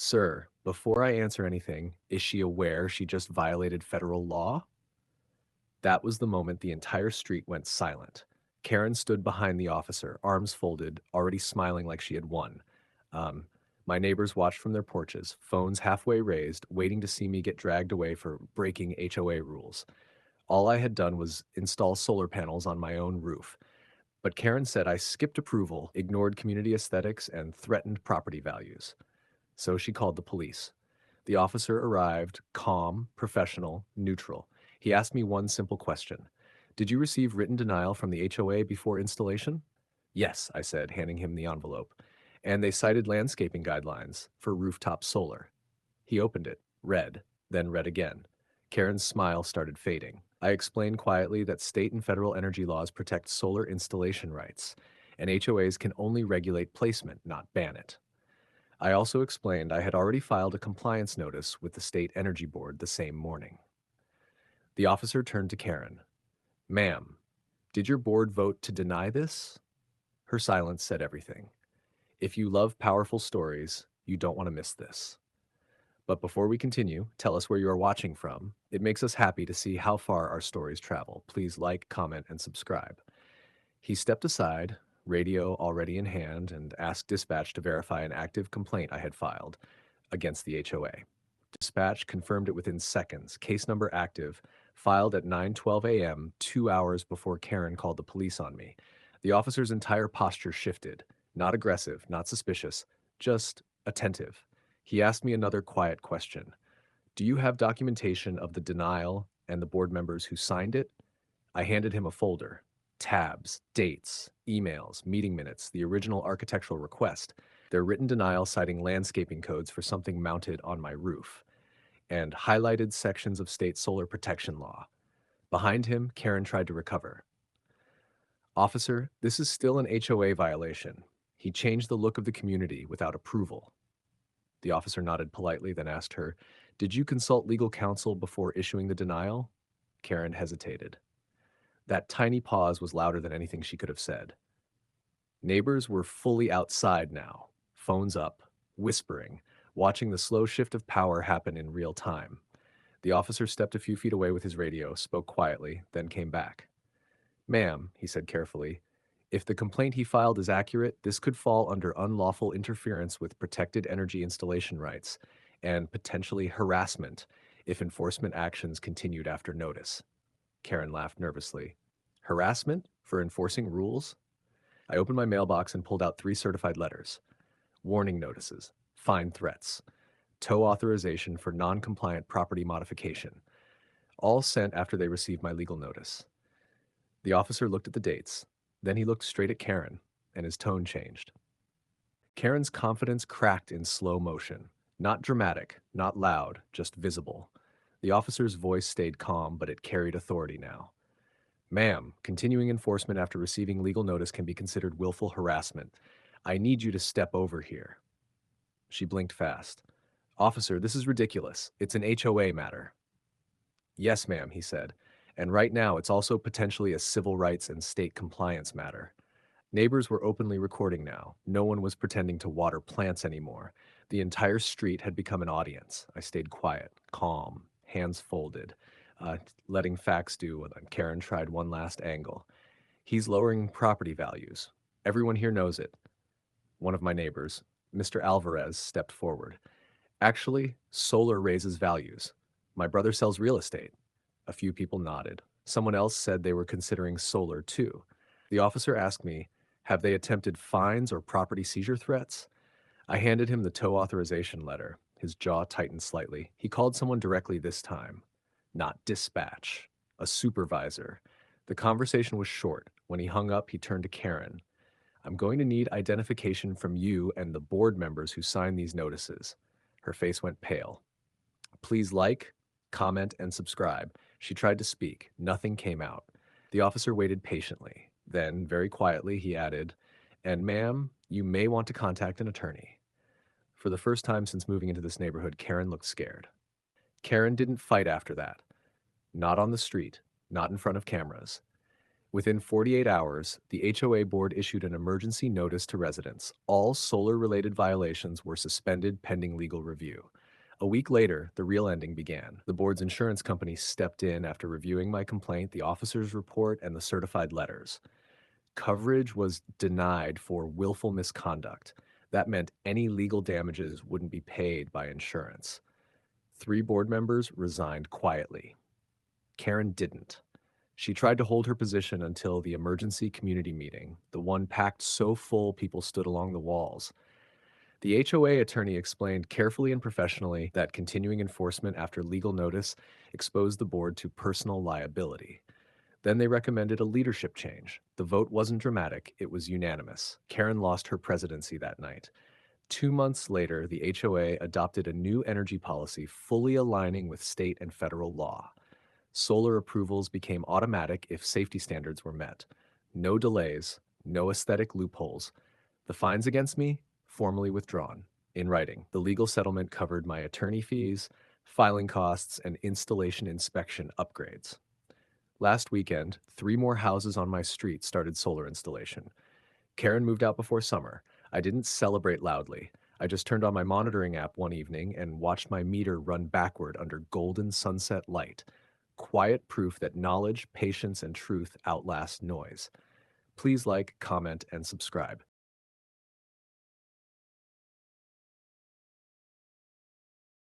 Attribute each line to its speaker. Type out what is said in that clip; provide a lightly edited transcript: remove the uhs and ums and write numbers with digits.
Speaker 1: Sir, before I answer anything, is she aware she just violated federal law? That was the moment the entire street went silent. Karen stood behind the officer, arms folded, already smiling like she had won. Um, my neighbors watched from their porches, phones halfway raised, waiting to see me get dragged away for breaking HOA rules. All I had done was install solar panels on my own roof. But Karen said I skipped approval, ignored community aesthetics, and threatened property values. So she called the police. The officer arrived, calm, professional, neutral. He asked me one simple question. Did you receive written denial from the HOA before installation? Yes, I said, handing him the envelope. And they cited landscaping guidelines for rooftop solar. He opened it, read, then read again. Karen's smile started fading. I explained quietly that state and federal energy laws protect solar installation rights, and HOAs can only regulate placement, not ban it. I also explained I had already filed a compliance notice with the State Energy Board the same morning. The officer turned to Karen. Ma'am, did your board vote to deny this? Her silence said everything. If you love powerful stories, you don't want to miss this. But before we continue, tell us where you are watching from. It makes us happy to see how far our stories travel. Please like, comment, and subscribe. He stepped aside, radio already in hand, and asked dispatch to verify an active complaint I had filed against the HOA. Dispatch confirmed it within seconds. Case number active, filed at 9:12 a.m., 2 hours before Karen called the police on me. The officer's entire posture shifted. Not aggressive, not suspicious, just attentive. He asked me another quiet question. Do you have documentation of the denial and the board members who signed it? I handed him a folder. Tabs, dates, emails, meeting minutes, the original architectural request, their written denial citing landscaping codes for something mounted on my roof, and highlighted sections of state solar protection law. Behind him, Karen tried to recover. Officer, this is still an HOA violation. He changed the look of the community without approval. The officer nodded politely, then asked her, Did you consult legal counsel before issuing the denial? Karen hesitated. That tiny pause was louder than anything she could have said. Neighbors were fully outside now, phones up, whispering, watching the slow shift of power happen in real time. The officer stepped a few feet away with his radio, spoke quietly, then came back. Ma'am, he said carefully, if the complaint he filed is accurate, this could fall under unlawful interference with protected energy installation rights and potentially harassment if enforcement actions continued after notice. Karen laughed nervously. Harassment for enforcing rules? I opened my mailbox and pulled out 3 certified letters. Warning notices, fine threats, tow authorization for non-compliant property modification, all sent after they received my legal notice. The officer looked at the dates. Then he looked straight at Karen, and his tone changed. Karen's confidence cracked in slow motion. Not dramatic, not loud, just visible. The officer's voice stayed calm, but it carried authority now. Ma'am, continuing enforcement after receiving legal notice can be considered willful harassment. I need you to step over here. She blinked fast. Officer, this is ridiculous. It's an HOA matter. Yes, ma'am, he said. And right now, it's also potentially a civil rights and state compliance matter. Neighbors were openly recording now. No one was pretending to water plants anymore. The entire street had become an audience. I stayed quiet, calm, hands folded, letting facts do what Karen tried one last angle. He's lowering property values. Everyone here knows it. One of my neighbors, Mr. Alvarez, stepped forward. Actually, solar raises values. My brother sells real estate. A few people nodded. Someone else said they were considering solar too. The officer asked me, have they attempted fines or property seizure threats? I handed him the tow authorization letter. His jaw tightened slightly. He called someone directly this time. Not dispatch. A supervisor. The conversation was short. When he hung up, he turned to Karen. I'm going to need identification from you and the board members who signed these notices. Her face went pale. Please like, comment, and subscribe. She tried to speak. Nothing came out. The officer waited patiently. Then, very quietly, he added, and ma'am, you may want to contact an attorney. For the first time since moving into this neighborhood, Karen looked scared. Karen didn't fight after that. Not on the street, not in front of cameras. Within 48 hours, the HOA board issued an emergency notice to residents. All solar related violations were suspended pending legal review. A week later, the real ending began. The board's insurance company stepped in after reviewing my complaint, the officer's report, and the certified letters. Coverage was denied for willful misconduct. That meant any legal damages wouldn't be paid by insurance. Three board members resigned quietly. Karen didn't. She tried to hold her position until the emergency community meeting, the one packed so full people stood along the walls. The HOA attorney explained carefully and professionally that continuing enforcement after legal notice exposed the board to personal liability. Then they recommended a leadership change. The vote wasn't dramatic, it was unanimous. Karen lost her presidency that night. 2 months later, the HOA adopted a new energy policy fully aligning with state and federal law. Solar approvals became automatic if safety standards were met. No delays, no aesthetic loopholes. The fines against me, formally withdrawn. In writing, the legal settlement covered my attorney fees, filing costs, and installation inspection upgrades. Last weekend, 3 more houses on my street started solar installation. Karen moved out before summer. I didn't celebrate loudly. I just turned on my monitoring app one evening and watched my meter run backward under golden sunset light. Quiet proof that knowledge, patience, and truth outlast noise. Please like, comment, and subscribe.